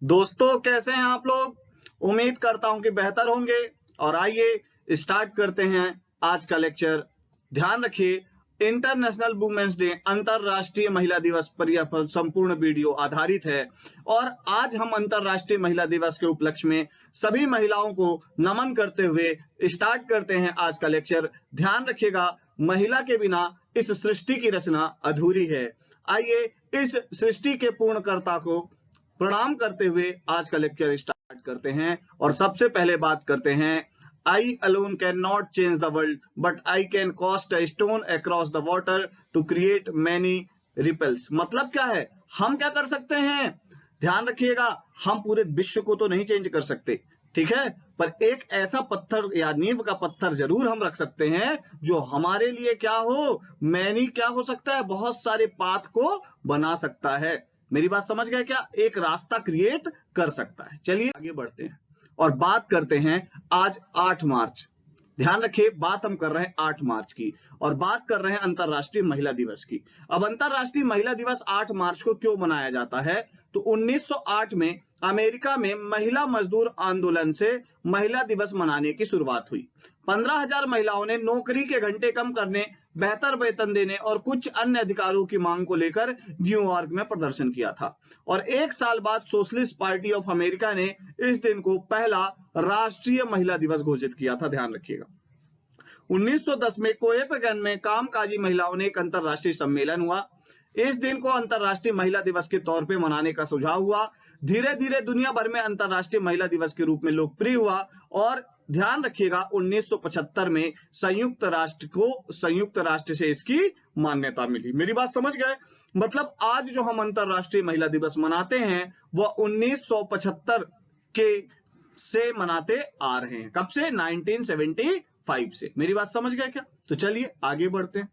दोस्तों कैसे हैं आप लोग। उम्मीद करता हूं कि बेहतर होंगे। और आइए स्टार्ट करते हैं आज का लेक्चर। ध्यान रखिए, इंटरनेशनल वुमेन्स डे अंतरराष्ट्रीय महिला दिवस पर यह संपूर्ण वीडियो आधारित है। और आज हम अंतरराष्ट्रीय महिला दिवस के उपलक्ष्य में सभी महिलाओं को नमन करते हुए स्टार्ट करते हैं आज का लेक्चर। ध्यान रखिएगा, महिला के बिना इस सृष्टि की रचना अधूरी है। आइए इस सृष्टि के पूर्णकर्ता को प्रणाम करते हुए आज का लेक्चर स्टार्ट करते हैं। और सबसे पहले बात करते हैं, I alone can not change the world but I can cast a stone across the water to create many ripples. मतलब क्या है, हम क्या कर सकते हैं। ध्यान रखिएगा, हम पूरे विश्व को तो नहीं चेंज कर सकते, ठीक है, पर एक ऐसा पत्थर या नींव का पत्थर जरूर हम रख सकते हैं जो हमारे लिए क्या हो, मैनी क्या हो सकता है, बहुत सारे पाथ को बना सकता है। मेरी बात समझ गए क्या, एक रास्ता क्रिएट कर सकता है। चलिए आगे बढ़ते हैं और बात करते हैं आज 8 मार्च। ध्यान रखिए, बात हम कर रहे हैं 8 मार्च की और बात कर रहे हैं अंतरराष्ट्रीय महिला दिवस की। अब अंतरराष्ट्रीय महिला दिवस 8 मार्च को क्यों मनाया जाता है, तो 1908 में अमेरिका में महिला मजदूर आंदोलन से महिला दिवस मनाने की शुरुआत हुई। 15,000 महिलाओं ने नौकरी के घंटे कम करने, बेहतर वेतन देने और कुछ अन्य अधिकारों की मांग को लेकर न्यूयॉर्क में प्रदर्शन किया था। और एक साल बाद सोशलिस्ट पार्टी ऑफ अमेरिका ने इस दिन को पहला राष्ट्रीय महिला दिवस घोषित किया था। ध्यान रखिएगा, 1910 में कोपेनहेगन में कामकाजी महिलाओं ने एक अंतरराष्ट्रीय सम्मेलन हुआ। इस दिन को अंतरराष्ट्रीय महिला दिवस के तौर पे मनाने का सुझाव हुआ। धीरे धीरे दुनिया भर में अंतरराष्ट्रीय महिला दिवस के रूप में लोकप्रिय हुआ। और ध्यान रखिएगा, 1975 में संयुक्त राष्ट्र से इसकी मान्यता मिली। मेरी बात समझ गए, मतलब आज जो हम अंतरराष्ट्रीय महिला दिवस मनाते हैं वह 1975 के से मनाते आ रहे हैं। कब से, 1975 से। मेरी बात समझ गए क्या, तो चलिए आगे बढ़ते हैं।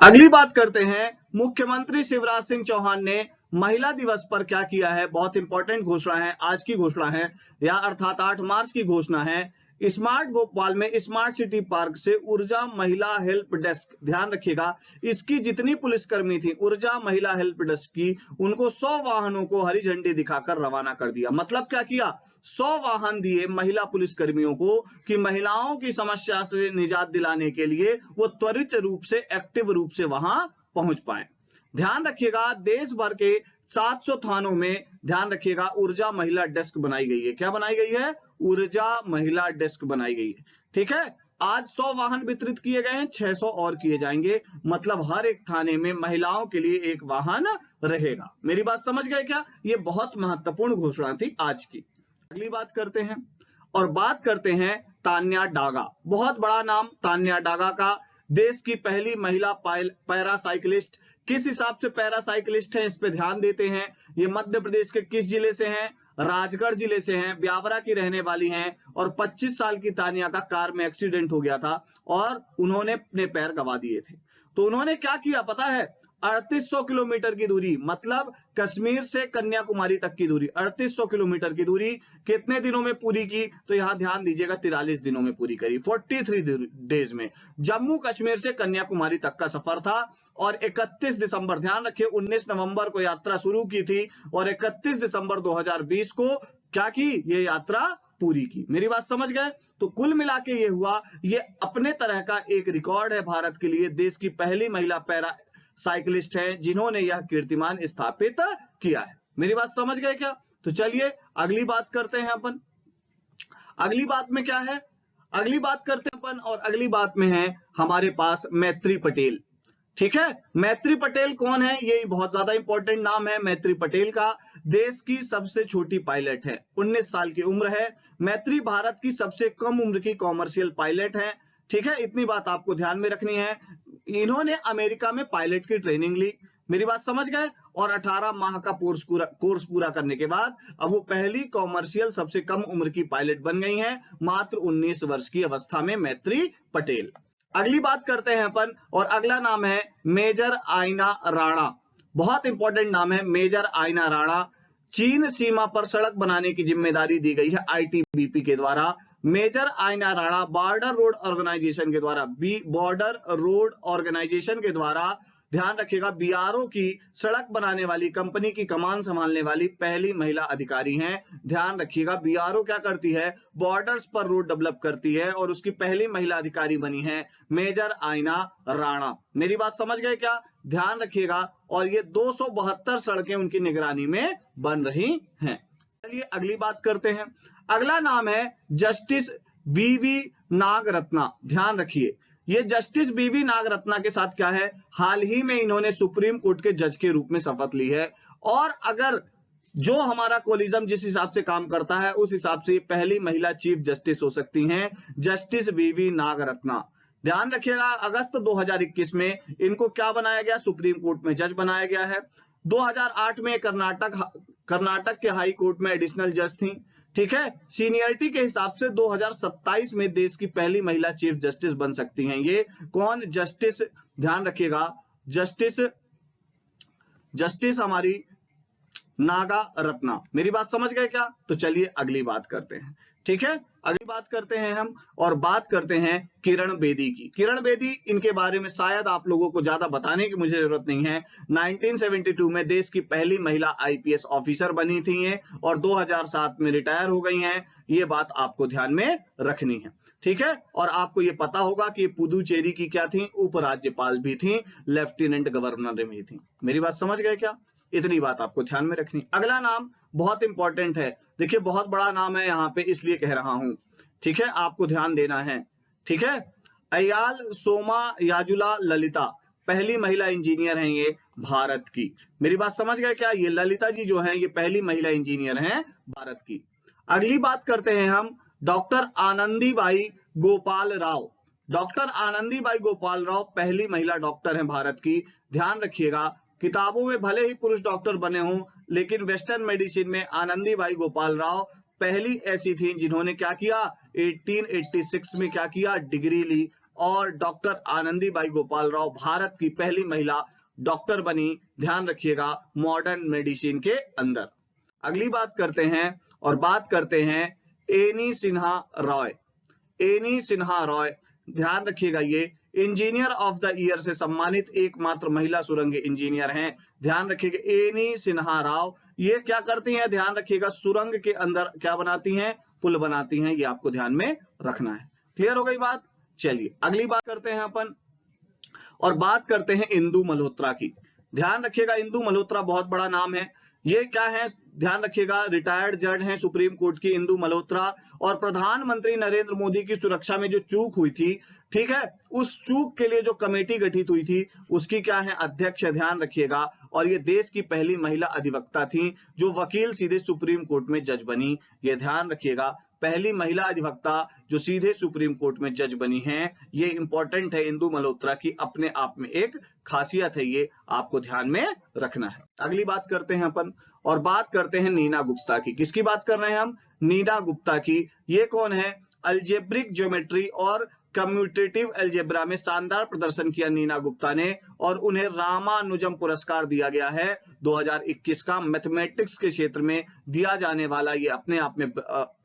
अगली बात करते हैं, मुख्यमंत्री शिवराज सिंह चौहान ने महिला दिवस पर क्या किया है। बहुत इंपॉर्टेंट घोषणा है, आज की घोषणा है, या अर्थात 8 मार्च की घोषणा है। स्मार्ट भोपाल में स्मार्ट सिटी पार्क से ऊर्जा महिला हेल्प डेस्क, ध्यान रखिएगा, इसकी जितनी पुलिसकर्मी थी ऊर्जा महिला हेल्प डेस्क की, उनको 100 वाहनों को हरी झंडी दिखाकर रवाना कर दिया। मतलब क्या किया, 100 वाहन दिए महिला पुलिसकर्मियों को कि महिलाओं की समस्या से निजात दिलाने के लिए वो त्वरित रूप से, एक्टिव रूप से वहां पहुंच पाए। ध्यान रखिएगा, देश भर के 700 थानों में, ध्यान रखिएगा, ऊर्जा महिला डेस्क बनाई गई है। क्या बनाई गई है, ऊर्जा महिला डेस्क बनाई गई है, ठीक है। आज 100 वाहन वितरित किए गए हैं, 600 और किए जाएंगे। मतलब हर एक थाने में महिलाओं के लिए एक वाहन रहेगा। मेरी बात समझ गए क्या, ये बहुत महत्वपूर्ण घोषणा थी आज की। अगली बात करते हैं और बात करते हैं तान्या डागा। बहुत बड़ा नाम तान्या डागा का, देश की पहली महिला पैरा साइकिलिस्ट। किस हिसाब से पैरा साइकिलिस्ट है, इस पे ध्यान देते हैं। ये मध्य प्रदेश के किस जिले से हैं, राजगढ़ जिले से हैं, ब्यावरा की रहने वाली हैं। और 25 साल की तान्या का कार में एक्सीडेंट हो गया था और उन्होंने अपने पैर गंवा दिए थे। तो उन्होंने क्या किया पता है, 3800 किलोमीटर की दूरी, मतलब कश्मीर से कन्याकुमारी तक की दूरी, 3800 किलोमीटर की दूरी कितने दिनों में पूरी की, तो यहां ध्यान दीजिएगा, 43 दिनों में पूरी करी, 43 डेज में। जम्मू कश्मीर से कन्याकुमारी तक का सफर था। और 31 दिसंबर, ध्यान रखिए, 19 नवंबर को यात्रा शुरू की थी और 31 दिसंबर 2020 को क्या की, ये यात्रा पूरी की। मेरी बात समझ गए, तो कुल मिला के ये हुआ, ये अपने तरह का एक रिकॉर्ड है भारत के लिए। देश की पहली महिला पैरा साइकिलिस्ट हैं जिन्होंने यह कीर्तिमान स्थापित किया है। मेरी बात समझ गए क्या, तो चलिए अगली बात करते हैं अपन। अगली बात में क्या है, अगली बात करते हैं अपन, और अगली बात में है हमारे पास मैत्री पटेल। ठीक है, मैत्री पटेल कौन है, ये बहुत ज्यादा इंपॉर्टेंट नाम है मैत्री पटेल का। देश की सबसे छोटी पायलट है, 19 साल की उम्र है। मैत्री भारत की सबसे कम उम्र की कॉमर्शियल पायलट है। ठीक है, इतनी बात आपको ध्यान में रखनी है। इन्होंने अमेरिका में पायलट की ट्रेनिंग ली, मेरी बात समझ गए, और 18 माह का कोर्स पूरा करने के बाद अब वो पहली कॉमर्शियल सबसे कम उम्र की पायलट बन गई हैं, मात्र 19 वर्ष की अवस्था में मैत्री पटेल। अगली बात करते हैं अपन, और अगला नाम है मेजर आयना राणा। बहुत इंपॉर्टेंट नाम है मेजर आयना राणा। चीन सीमा पर सड़क बनाने की जिम्मेदारी दी गई है आईटीबीपी के द्वारा। मेजर आयना राणा बॉर्डर रोड ऑर्गेनाइजेशन के द्वारा ध्यान रखिएगा बीआरओ की सड़क बनाने वाली कंपनी की कमान संभालने वाली पहली महिला अधिकारी हैं। ध्यान रखिएगा बीआरओ क्या करती है, बॉर्डर्स पर रोड डेवलप करती है और उसकी पहली महिला अधिकारी बनी है मेजर आयना राणा। मेरी बात समझ गए क्या? ध्यान रखिएगा। और ये 272 सड़कें उनकी निगरानी में बन रही हैं। चलिए अगली बात करते हैं। अगला नाम है जस्टिस वीवी नागरत्ना। ध्यान रखिए ये जस्टिस बीवी नागरत्ना के साथ क्या है, हाल ही में इन्होंने सुप्रीम कोर्ट के जज के रूप में शपथ ली है। और अगर जो हमारा कोलिज्म जिस हिसाब से काम करता है उस हिसाब से पहली महिला चीफ जस्टिस हो सकती हैं जस्टिस बीवी नागरत्ना। ध्यान रखिएगा अगस्त 2021 में इनको क्या बनाया गया, सुप्रीम कोर्ट में जज बनाया गया है। 2008 में कर्नाटक के हाई कोर्ट में एडिशनल जज थी। ठीक है, सीनियरिटी के हिसाब से 2027 में देश की पहली महिला चीफ जस्टिस बन सकती हैं। ये कौन, जस्टिस, ध्यान रखिएगा जस्टिस हमारी नागा रत्ना। मेरी बात समझ गए क्या? तो चलिए अगली बात करते हैं। ठीक है, अगली बात करते हैं हम और बात करते हैं किरण बेदी की। किरण बेदी, इनके बारे में शायद आप लोगों को ज्यादा बताने की मुझे जरूरत नहीं है। 1972 में देश की पहली महिला आईपीएस ऑफिसर बनी थी ये और 2007 में रिटायर हो गई हैं। ये बात आपको ध्यान में रखनी है। ठीक है, और आपको ये पता होगा कि पुदुचेरी की क्या थी, उपराज्यपाल भी थी, लेफ्टिनेंट गवर्नर भी थी। मेरी बात समझ गए क्या? इतनी बात आपको ध्यान में रखनी। अगला नाम बहुत इंपॉर्टेंट है, देखिए बहुत बड़ा नाम है यहाँ पे इसलिए कह रहा हूं। ठीक है, आपको ध्यान देना है। ठीक है, अयाल सोमा याजुला ललिता पहली महिला इंजीनियर हैं ये भारत की। मेरी बात समझ गए क्या? ये ललिता जी जो हैं ये पहली महिला इंजीनियर हैं भारत की। अगली बात करते हैं हम डॉक्टर आनंदीबाई गोपाल राव। डॉक्टर आनंदीबाई गोपाल राव पहली महिला डॉक्टर हैं भारत की। ध्यान रखिएगा किताबों में भले ही पुरुष डॉक्टर बने हों लेकिन वेस्टर्न मेडिसिन में आनंदीबाई गोपाल राव पहली ऐसी थी जिन्होंने क्या किया, 1886 में क्या किया, डिग्री ली। और डॉक्टर आनंदीबाई गोपाल राव भारत की पहली महिला डॉक्टर बनी। ध्यान रखिएगा मॉडर्न मेडिसिन के अंदर। अगली बात करते हैं और बात करते हैं एनी सिन्हा रॉय। एनी सिन्हा रॉय, ध्यान रखिएगा ये इंजीनियर ऑफ द ईयर से सम्मानित एकमात्र महिला सुरंग इंजीनियर हैं। ध्यान रखिएगा एनी सिन्हा राव, ये क्या करती हैं, ध्यान रखिएगा सुरंग के अंदर क्या बनाती हैं, पुल बनाती हैं। ये आपको ध्यान में रखना है। क्लियर हो गई बात? चलिए अगली बात करते हैं अपन और बात करते हैं इंदु मल्होत्रा की। ध्यान रखिएगा इंदु मल्होत्रा बहुत बड़ा नाम है। ये क्या है, ध्यान रखिएगा रिटायर्ड जज हैं सुप्रीम कोर्ट की इंदु मल्होत्रा। और प्रधानमंत्री नरेंद्र मोदी की सुरक्षा में जो चूक हुई थी, ठीक है, उस चूक के लिए जो कमेटी गठित हुई थी उसकी क्या है, अध्यक्ष है। ध्यान रखिएगा। और ये देश की पहली महिला अधिवक्ता थी जो वकील सीधे सुप्रीम कोर्ट में जज बनी। ये ध्यान रखिएगा पहली महिला अधिवक्ता जो सीधे सुप्रीम कोर्ट में जज बनी हैं। ये इंपॉर्टेंट है, इंदु मल्होत्रा की अपने आप में एक खासियत है, ये आपको ध्यान में रखना है। अगली बात करते हैं अपन और बात करते हैं नीना गुप्ता की। किसकी बात कर रहे हैं हम, नीना गुप्ता की। ये कौन है, अल्जेब्रिक ज्योमेट्री और कम्यूटेटिव अलजेब्रा में शानदार प्रदर्शन किया नीना गुप्ता ने और उन्हें रामानुजम पुरस्कार दिया गया है 2021 का। मैथमेटिक्स के क्षेत्र में दिया जाने वाला ये अपने आप में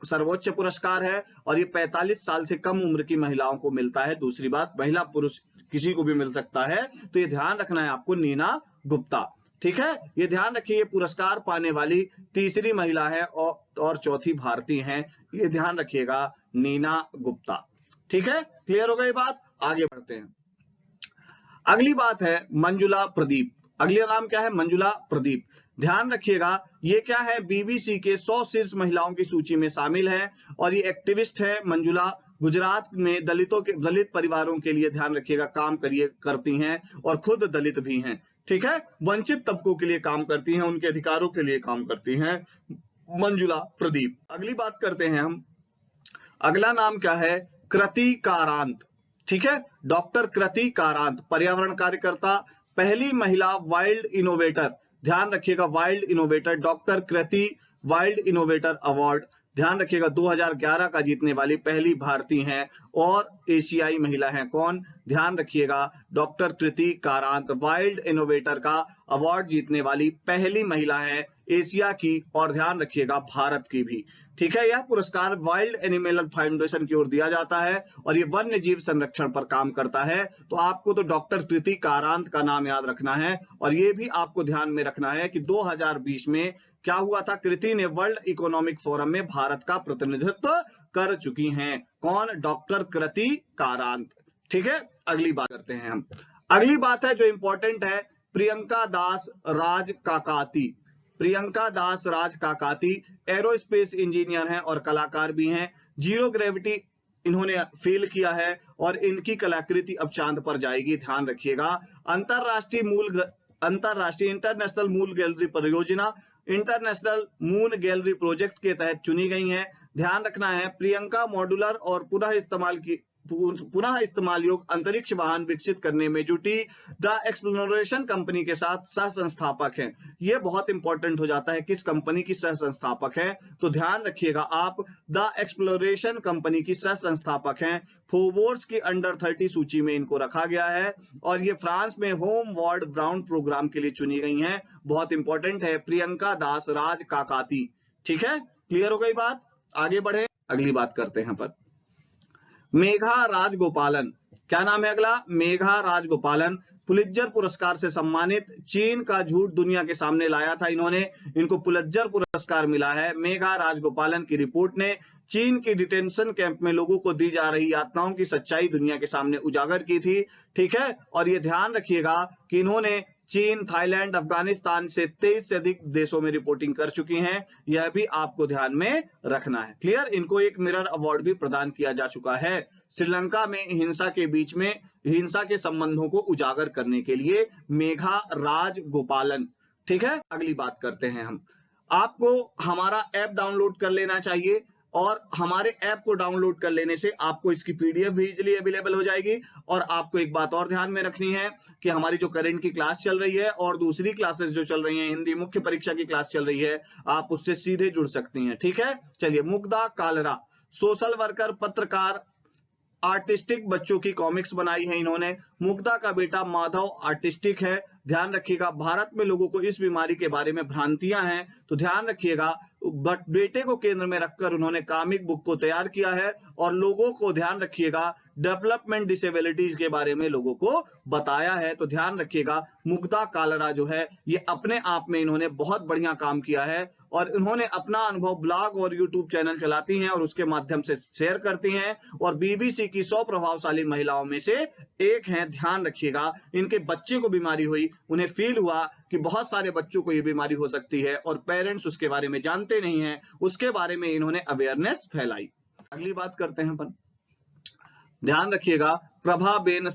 सर्वोच्च पुरस्कार है और ये 45 साल से कम उम्र की महिलाओं को मिलता है। दूसरी बात, महिला पुरुष किसी को भी मिल सकता है, तो ये ध्यान रखना है आपको, नीना गुप्ता। ठीक है, ये ध्यान रखिए, ये पुरस्कार पाने वाली तीसरी महिला है और चौथी भारतीय हैं। ये ध्यान रखिएगा, नीना गुप्ता। ठीक है, क्लियर हो गई बात? आगे बढ़ते हैं। अगली बात है मंजुला प्रदीप। अगला नाम क्या है, मंजुला प्रदीप। ध्यान रखिएगा ये क्या है, बीबीसी के 100 शीर्ष महिलाओं की सूची में शामिल है और ये एक्टिविस्ट है मंजुला। गुजरात में दलित परिवारों के लिए ध्यान रखिएगा काम करती हैं और खुद दलित भी हैं। ठीक है, वंचित तबकों के लिए काम करती हैं, उनके अधिकारों के लिए काम करती हैं मंजुला प्रदीप। अगली बात करते हैं हम, अगला नाम क्या है, कृति कारांत। ठीक है, डॉक्टर कृति कारांत, पर्यावरण कार्यकर्ता, पहली महिला वाइल्ड इनोवेटर। ध्यान रखिएगा वाइल्ड इनोवेटर, डॉक्टर कृति वाइल्ड इनोवेटर अवार्ड ध्यान रखिएगा 2011 का जीतने वाली पहली भारतीय हैं और एशियाई महिला हैं। कौन? ध्यान रखिएगा डॉक्टर कृति कारांत, वाइल्ड इनोवेटर का अवार्ड जीतने वाली पहली महिला है एशिया की और ध्यान रखिएगा भारत की भी। ठीक है, यह पुरस्कार वाइल्ड एनिमल फाउंडेशन की ओर दिया जाता है और ये वन्य जीव संरक्षण पर काम करता है। तो आपको तो डॉक्टर कृति कारांत का नाम याद रखना है और ये भी आपको ध्यान में रखना है कि 2020 में क्या हुआ था, कृति ने वर्ल्ड इकोनॉमिक फोरम में भारत का प्रतिनिधित्व कर चुकी हैं। कौन? डॉक्टर कृति कारांत। ठीक है, अगली बात करते हैं हम। अगली बात है जो इंपॉर्टेंट है, प्रियंका दास राज काकाती। प्रियंका दास राज काकाती एरोस्पेस इंजीनियर हैं और कलाकार भी हैं। जीरो ग्रेविटी इन्होंने फील किया है और इनकी कलाकृति अब चांद पर जाएगी। ध्यान रखिएगा अंतरराष्ट्रीय इंटरनेशनल मून गैलरी परियोजना, इंटरनेशनल मून गैलरी प्रोजेक्ट के तहत चुनी गई हैं। ध्यान रखना है प्रियंका मॉड्यूलर और पुनः इस्तेमाल योग्य अंतरिक्ष वाहन विकसित करने में जुटी द एक्सप्लोरेशन कंपनी के साथ सह संस्थापक हैं। यह बहुत इंपॉर्टेंट हो जाता है, किस कंपनी की सह संस्थापक है, तो ध्यान रखिएगा आप द एक्सप्लोरेशन कंपनी की सह संस्थापक हैं। फोर्ब्स की अंडर 30 सूची में इनको रखा गया है और ये फ्रांस में होम वार्ड ब्राउन प्रोग्राम के लिए चुनी गई हैं। बहुत इंपॉर्टेंट है प्रियंका दास राज काकाती। ठीक है, क्लियर हो गई बात? आगे बढ़े, अगली बात करते हैं पर मेघा राजगोपालन। क्या नाम है अगला? मेघा राजगोपालन पुलित्जर पुरस्कार से सम्मानित, चीन का झूठ दुनिया के सामने लाया था इन्होंने, इनको पुलित्जर पुरस्कार मिला है। मेघा राजगोपालन की रिपोर्ट ने चीन की डिटेंशन कैंप में लोगों को दी जा रही यातनाओं की सच्चाई दुनिया के सामने उजागर की थी। ठीक है, और ये ध्यान रखिएगा कि इन्होंने चीन, थाईलैंड, अफगानिस्तान से 23 से अधिक देशों में रिपोर्टिंग कर चुकी हैं। यह भी आपको ध्यान में रखना है। क्लियर? इनको एक मिरर अवार्ड भी प्रदान किया जा चुका है श्रीलंका में हिंसा के बीच में हिंसा के संबंधों को उजागर करने के लिए। मेघा राजगोपालन। ठीक है, अगली बात करते हैं हम। आपको हमारा ऐप डाउनलोड कर लेना चाहिए और हमारे ऐप को डाउनलोड कर लेने से आपको इसकी पीडीएफ भी इजीली अवेलेबल हो जाएगी। और आपको एक बात और ध्यान में रखनी है कि हमारी जो करंट की क्लास चल रही है और दूसरी क्लासेस जो चल रही हैं, हिंदी मुख्य परीक्षा की क्लास चल रही है, आप उससे सीधे जुड़ सकती हैं। ठीक है, चलिए। मुग्धा कालरा सोशल वर्कर, पत्रकार, आर्टिस्टिक बच्चों की कॉमिक्स बनाई है इन्होंने। मुग्धा का बेटा माधव आर्टिस्टिक है। ध्यान रखिएगा भारत में लोगों को इस बीमारी के बारे में भ्रांतियां हैं, तो ध्यान रखिएगा बट बेटे को केंद्र में रखकर उन्होंने कॉमिक बुक को तैयार किया है और लोगों को ध्यान रखिएगा डेवलपमेंट डिसेबिलिटीज के बारे में लोगों को बताया है। तो ध्यान रखिएगा मुग्धा कालरा जो है ये अपने आप में इन्होंने बहुत बढ़िया काम किया है और इन्होंने अपना अनुभव ब्लॉग और यूट्यूब चैनल चलाती हैं और उसके माध्यम से शेयर करती हैं और बीबीसी की 100 प्रभावशाली महिलाओं में से एक हैं। ध्यान रखिएगा इनके बच्चे को बीमारी हुई, उन्हें फील हुआ कि बहुत सारे बच्चों को ये बीमारी हो सकती है और पेरेंट्स उसके बारे में जानते नहीं हैं, उसके बारे में इन्होंने अवेयरनेस फैलाई। अगली बात करते हैं अपन। ध्यान रखिएगा प्रभाबेन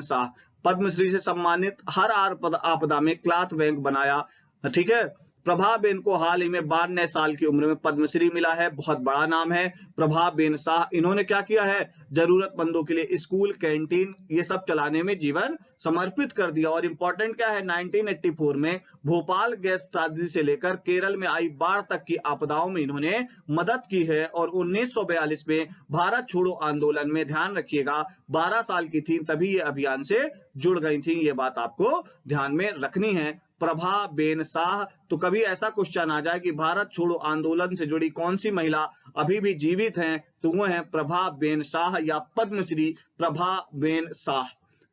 शाह पद्मश्री से सम्मानित, हर आपदा में क्लॉथ बैंक बनाया। ठीक है, प्रभाबेन को हाल ही में 92 साल की उम्र में पद्मश्री मिला है। बहुत बड़ा नाम है प्रभाबेन शाह। इन्होंने क्या किया है, जरूरतमंदों के लिए स्कूल, कैंटीन ये सब चलाने में जीवन समर्पित कर दिया। और इंपॉर्टेंट क्या है, 1984 में भोपाल गैस त्रासदी से लेकर केरल में आई बाढ़ तक की आपदाओं में इन्होंने मदद की है। और 1942 में भारत छोड़ो आंदोलन में, ध्यान रखिएगा 12 साल की थी तभी ये अभियान से जुड़ गई थी। ये बात आपको ध्यान में रखनी है। प्रभाबेन शाह। तो कभी ऐसा क्वेश्चन आ जाए कि भारत छोड़ो आंदोलन से जुड़ी कौन सी महिला अभी भी जीवित हैं, तो वो है प्रभाबेन शाह या पद्मश्री प्रभाबेन शाह।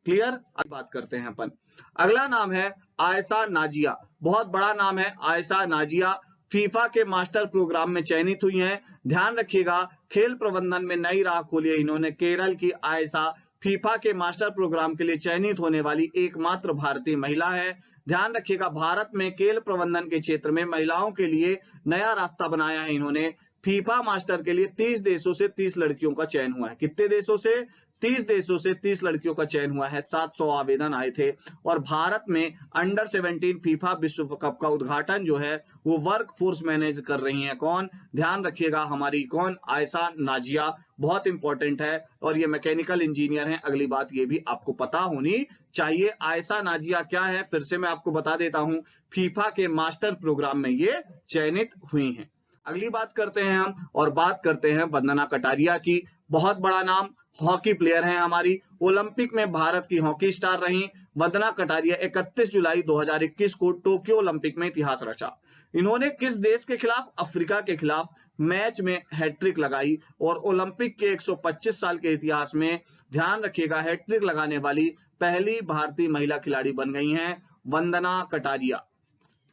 क्लियर? अब बात करते हैं अपन। अगला नाम है आयशा नाजिया। बहुत बड़ा नाम है आयशा नाजिया। फीफा के मास्टर प्रोग्राम में चयनित हुई हैं। ध्यान रखिएगा खेल प्रबंधन में नई राह खोली है इन्होंने। केरल की आयशा फीफा के मास्टर प्रोग्राम के लिए चयनित होने वाली एकमात्र भारतीय महिला है। ध्यान रखिएगा भारत में खेल प्रबंधन के क्षेत्र में महिलाओं के लिए नया रास्ता बनाया है इन्होंने। फीफा मास्टर के लिए 30 देशों से 30 लड़कियों का चयन हुआ है। कितने देशों से? 30 देशों से 30 लड़कियों का चयन हुआ है। 700 आवेदन आए थे। और भारत में अंडर 17 फीफा विश्व कप का उद्घाटन जो है वो वर्क फोर्स मैनेज कर रही हैं। कौन? ध्यान रखिएगा हमारी कौन, आयशा नाजिया। बहुत इंपॉर्टेंट है और ये मैकेनिकल इंजीनियर हैं। अगली बात ये भी आपको पता होनी चाहिए। आयशा नाजिया क्या है, फिर से मैं आपको बता देता हूं, फीफा के मास्टर प्रोग्राम में ये चयनित हुई हैं। अगली बात करते हैं हम, और बात करते हैं वंदना कटारिया की। बहुत बड़ा नाम, हॉकी प्लेयर हैं हमारी, ओलंपिक में भारत की हॉकी स्टार रही वंदना कटारिया 31 जुलाई 2021 को टोक्यो ओलंपिक में इतिहास रचा। इन्होंने किस देश के खिलाफ? अफ्रीका के खिलाफ मैच में हैट्रिक लगाई, और ओलंपिक के 125 साल के इतिहास में, ध्यान रखिएगा, हैट्रिक लगाने वाली पहली भारतीय महिला खिलाड़ी बन गई हैं वंदना कटारिया।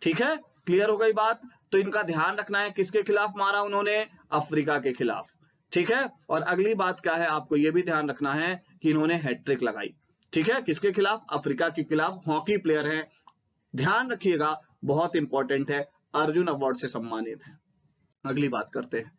ठीक है, क्लियर हो गई बात। तो इनका ध्यान रखना है, किसके खिलाफ मारा उन्होंने? अफ्रीका के खिलाफ। ठीक है, और अगली बात क्या है, आपको यह भी ध्यान रखना है कि इन्होंने हैट्रिक लगाई। ठीक है, किसके खिलाफ? अफ्रीका के खिलाफ, हॉकी प्लेयर है, ध्यान रखिएगा, बहुत इंपॉर्टेंट है, अर्जुन अवार्ड से सम्मानित है। अगली बात करते हैं,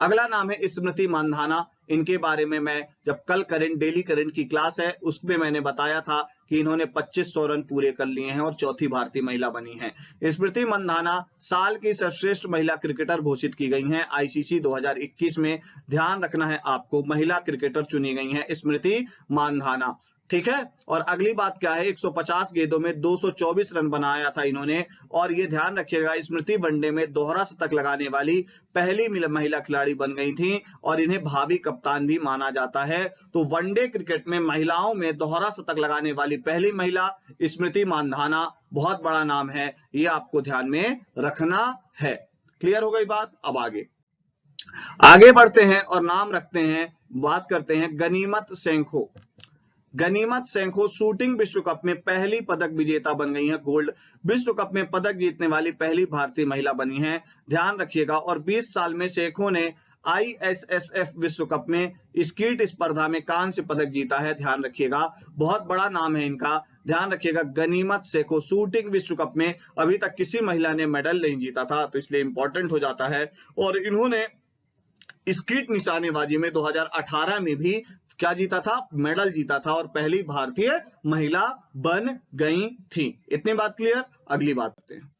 अगला नाम है स्मृति मानधाना। इनके बारे में मैं जब कल करंट, डेली करंट की क्लास है उसमें मैंने बताया था कि इन्होंने 2500 रन पूरे कर लिए हैं और चौथी भारतीय महिला बनी हैं। स्मृति मानधाना साल की सर्वश्रेष्ठ महिला क्रिकेटर घोषित की गई हैं आईसीसी 2021 में। ध्यान रखना है आपको, महिला क्रिकेटर चुनी गई हैं स्मृति मानधाना। ठीक है, और अगली बात क्या है, 150 गेंदों में 224 रन बनाया था इन्होंने, और ये ध्यान रखिएगा स्मृति वनडे में दोहरा शतक लगाने वाली पहली महिला खिलाड़ी बन गई थी, और इन्हें भावी कप्तान भी माना जाता है। तो वनडे क्रिकेट में महिलाओं में दोहरा शतक लगाने वाली पहली महिला स्मृति मानधाना, बहुत बड़ा नाम है, ये आपको ध्यान में रखना है। क्लियर हो गई बात। अब आगे बढ़ते हैं और नाम रखते हैं, बात करते हैं गनीमत सेंखो। गनीमत सेंखो शूटिंग विश्व कप में पहली पदक विजेता बन गई हैं, गोल्ड विश्व कप में पदक जीतने वाली पहली भारतीय महिला बनी हैं, ध्यान रखिएगा। और 20 साल में सेंखो ने आईएसएसएफ विश्व कप में स्कीट स्पर्धा में कांस्य पदक जीता है, ध्यान रखिएगा, बहुत बड़ा नाम है इनका, ध्यान रखिएगा। गनीमत सेंखो शूटिंग विश्व कप में अभी तक किसी महिला ने मेडल नहीं जीता था, तो इसलिए इंपॉर्टेंट हो जाता है। और इन्होंने स्कीट निशानेबाजी में 2018 में भी क्या जीता था? मेडल जीता था, और पहली भारतीय महिला बन गई थी। इतनी बात क्लियर। अगली बात करते हैं,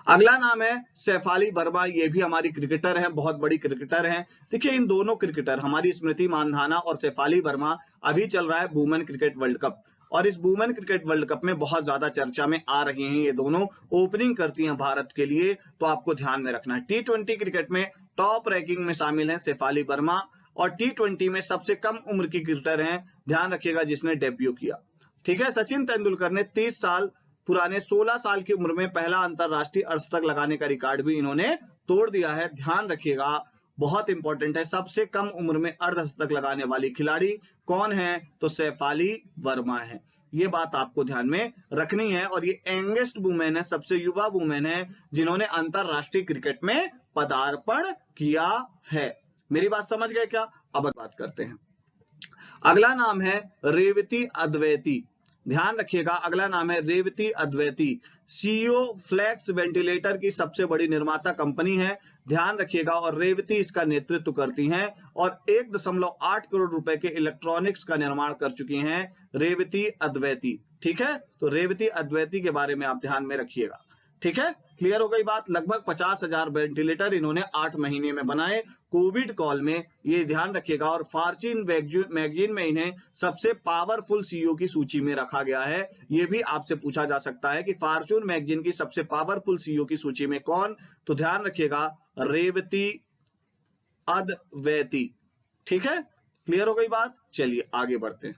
अगला नाम है शेफाली वर्मा। ये भी हमारी क्रिकेटर है, बहुत बड़ी क्रिकेटर है। देखिए इन दोनों क्रिकेटर, हमारी स्मृति मानधाना और शेफाली वर्मा, अभी चल रहा है वुमेन क्रिकेट वर्ल्ड कप, और इस वुमेन क्रिकेट वर्ल्ड कप में बहुत ज्यादा चर्चा में आ रही हैं। ये दोनों ओपनिंग करती हैं भारत के लिए, तो आपको ध्यान में रखना है। T20 क्रिकेट में टॉप रैंकिंग में शामिल है शेफाली वर्मा, और T20 में सबसे कम उम्र की क्रिकेटर हैं, ध्यान रखिएगा, जिसने डेब्यू किया। ठीक है, सचिन तेंदुलकर ने 30 साल पुराने 16 साल की उम्र में पहला अंतरराष्ट्रीय अर्धशतक लगाने का रिकॉर्ड भी इन्होंने तोड़ दिया है, ध्यान रखिएगा, बहुत इंपॉर्टेंट है। सबसे कम उम्र में अर्धशतक लगाने वाली खिलाड़ी कौन है? तो शेफाली वर्मा है, ये बात आपको ध्यान में रखनी है। और ये यंगेस्ट वुमेन है, सबसे युवा वुमेन है जिन्होंने अंतरराष्ट्रीय क्रिकेट में पदार्पण किया है। मेरी बात समझ गए क्या? अब बात करते हैं, अगला नाम है रेवती अद्वैती। ध्यान रखिएगा, अगला नाम है रेवती अद्वैती। सीईओ फ्लेक्स वेंटिलेटर की सबसे बड़ी निर्माता कंपनी है, ध्यान रखिएगा, और रेवती इसका नेतृत्व करती हैं, और 1.8 करोड़ रुपए के इलेक्ट्रॉनिक्स का निर्माण कर चुकी हैं रेवती अद्वैती। ठीक है, तो रेवती अद्वैती के बारे में आप ध्यान में रखिएगा। ठीक है, क्लियर हो गई बात। लगभग 50,000 वेंटिलेटर इन्होंने 8 महीने में बनाए कोविड कॉल में, ये ध्यान रखिएगा। और फॉर्च्यून मैगजीन में इन्हें सबसे पावरफुल सीईओ की सूची में रखा गया है। ये भी आपसे पूछा जा सकता है कि फॉर्च्यून मैगजीन की सबसे पावरफुल सीईओ की सूची में कौन? तो ध्यान रखिएगा, रेवती अद्वैती। ठीक है, क्लियर हो गई बात। चलिए आगे बढ़ते हैं,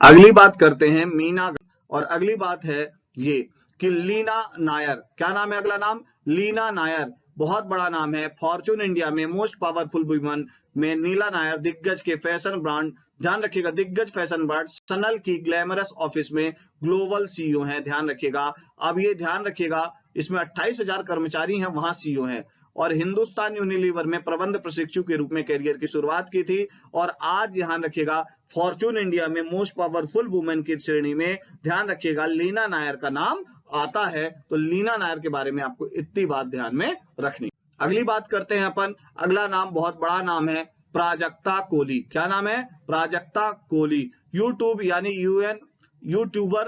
अगली बात करते हैं मीना, और अगली बात है ये कि लीना नायर। क्या नाम है अगला नाम? लीना नायर, बहुत बड़ा नाम है। फॉर्च्यून इंडिया में मोस्ट पावरफुल वुमेन में नीला नायर, दिग्गज के फैशन ब्रांड, ध्यान रखिएगा, दिग्गज फैशन ब्रांड सनल की ग्लैमरस ऑफिस में ग्लोबल सीईओ हैं, ध्यान रखिएगा। अब ये ध्यान रखिएगा, इसमें 28,000 कर्मचारी हैं, वहां सीईओ हैं, और हिंदुस्तान यूनिलीवर में प्रबंध प्रशिक्षु के रूप में करियर की शुरुआत की थी, और आज ध्यान रखिएगा फॉर्च्यून इंडिया में मोस्ट पावरफुल वुमेन की श्रेणी में, ध्यान रखिएगा, लीना नायर का नाम आता है। तो लीना नायर के बारे में आपको इतनी बात ध्यान में रखनी। अगली बात करते हैं अपन, अगला नाम बहुत बड़ा नाम है, प्राजक्ता कोली। क्या नाम है? प्राजक्ता कोली। यूट्यूब यानी यूएन यूट्यूबर,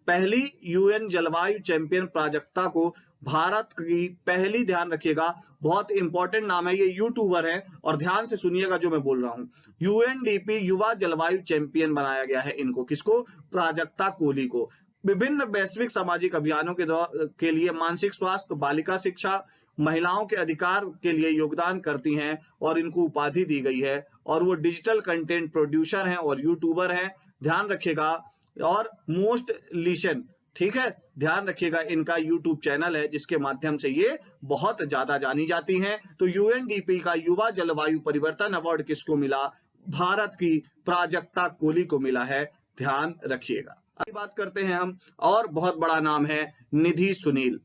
पहली यूएन जलवायु चैंपियन प्राजक्ता को भारत की पहली, ध्यान रखिएगा, बहुत इंपॉर्टेंट नाम है, ये यूट्यूबर है, और ध्यान से सुनिएगा जो मैं बोल रहा हूं, यूएनडीपी युवा जलवायु चैंपियन बनाया गया है इनको। किसको? प्राजक्ता कोली को। विभिन्न वैश्विक सामाजिक अभियानों के लिए मानसिक स्वास्थ्य, बालिका शिक्षा, महिलाओं के अधिकार के लिए योगदान करती हैं और इनको उपाधि दी गई है। और वो डिजिटल कंटेंट प्रोड्यूसर हैं और यूट्यूबर हैं, ध्यान रखिएगा। और मोस्ट लिसन, ठीक है, ध्यान रखिएगा, इनका यूट्यूब चैनल है जिसके माध्यम से ये बहुत ज्यादा जानी जाती हैं। तो यूएनडीपी का युवा जलवायु परिवर्तन अवार्ड किसको मिला? भारत की प्राजक्ता कोली को मिला है, ध्यान रखिएगा। अभी बात करते हैं हम, और बहुत बड़ा नाम है निधि सुनील।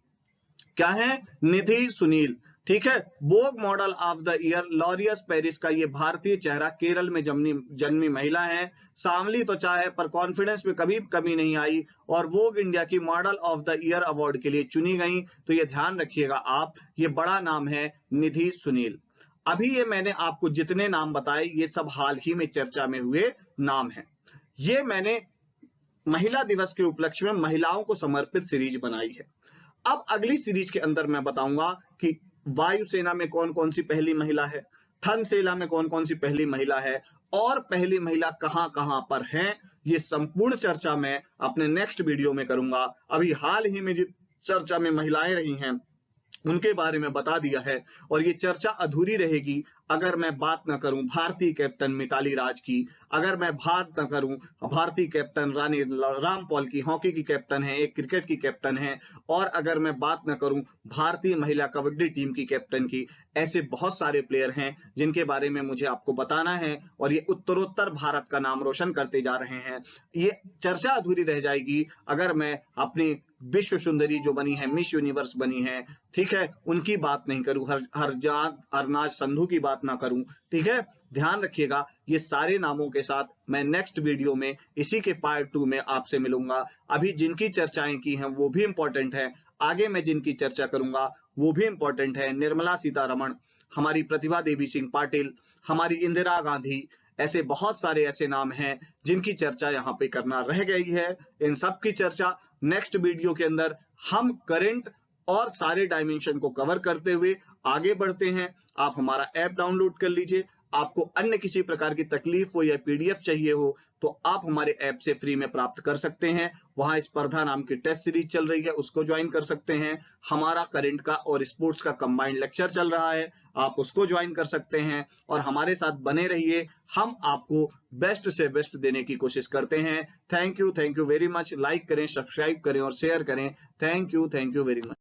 क्या है? निधि सुनील, ठीक है। Vogue model of the year L'Oreal Paris का ये भारतीय चेहरा, केरल में जन्मी महिला है। सांवली त्वचा है पर कॉन्फिडेंस में कभी कमी नहीं आई और वोग इंडिया की model of the year award के लिए चुनी गई। तो ये ध्यान रखिएगा आप, ये बड़ा नाम है निधि सुनील। अभी ये मैंने आपको जितने नाम बताए ये सब हाल ही में चर्चा में हुए नाम हैं। ये मैंने महिला दिवस के उपलक्ष्य में महिलाओं को समर्पित सीरीज बनाई है। अब अगली सीरीज के अंदर मैं बताऊंगा कि वायुसेना में कौन कौन सी पहली महिला है, थल सेना में कौन कौन सी पहली महिला है, और पहली महिला कहां कहां पर है। ये संपूर्ण चर्चा मैं अपने नेक्स्ट वीडियो में करूंगा। अभी हाल ही में जिस चर्चा में महिलाएं रही हैं उनके बारे में बता दिया है, और ये चर्चा अधूरी रहेगी अगर मैं बात न करूं भारतीय कैप्टन मिताली राज की, अगर मैं बात न करूं भारतीय कैप्टन रानी रामपॉल की, हॉकी की कैप्टन है, एक क्रिकेट की कैप्टन है, और अगर मैं बात न करूं भारतीय महिला कबड्डी टीम की कैप्टन की। ऐसे बहुत सारे प्लेयर हैं जिनके बारे में मुझे आपको बताना है, और ये उत्तरोत्तर भारत का नाम रोशन करते जा रहे हैं। ये चर्चा अधूरी रह जाएगी अगर मैं अपनी विश्व सुंदरी जो बनी है, मिस यूनिवर्स बनी है, ठीक है, उनकी बात नहीं करूं, हरनाज संधू की बात ना करूं, ठीक है। ध्यान रखिएगा, ये सारे नामों के साथ मैं नेक्स्ट वीडियो में इसी के पार्ट 2 में आपसे मिलूंगा। अभी जिनकी चर्चाएं की हैं वो भी इंपॉर्टेंट है, आगे मैं जिनकी चर्चा करूंगा वो भी इंपॉर्टेंट है। निर्मला सीतारमण, हमारी प्रतिभा देवी सिंह पाटिल, हमारी इंदिरा गांधी, ऐसे बहुत सारे ऐसे नाम हैं जिनकी चर्चा यहाँ पे करना रह गई है। इन सब की चर्चा नेक्स्ट वीडियो के अंदर हम करंट और सारे डायमेंशन को कवर करते हुए आगे बढ़ते हैं। आप हमारा ऐप डाउनलोड कर लीजिए। आपको अन्य किसी प्रकार की तकलीफ हो या पीडीएफ चाहिए हो तो आप हमारे ऐप से फ्री में प्राप्त कर सकते हैं। वहां स्पर्धा नाम की टेस्ट सीरीज चल रही है, उसको ज्वाइन कर सकते हैं। हमारा करंट का और स्पोर्ट्स का कंबाइंड लेक्चर चल रहा है, आप उसको ज्वाइन कर सकते हैं। और हमारे साथ बने रहिए, हम आपको बेस्ट से बेस्ट देने की कोशिश करते हैं। Thank you very much. Like करें, सब्सक्राइब करें और शेयर करें। Thank you very much.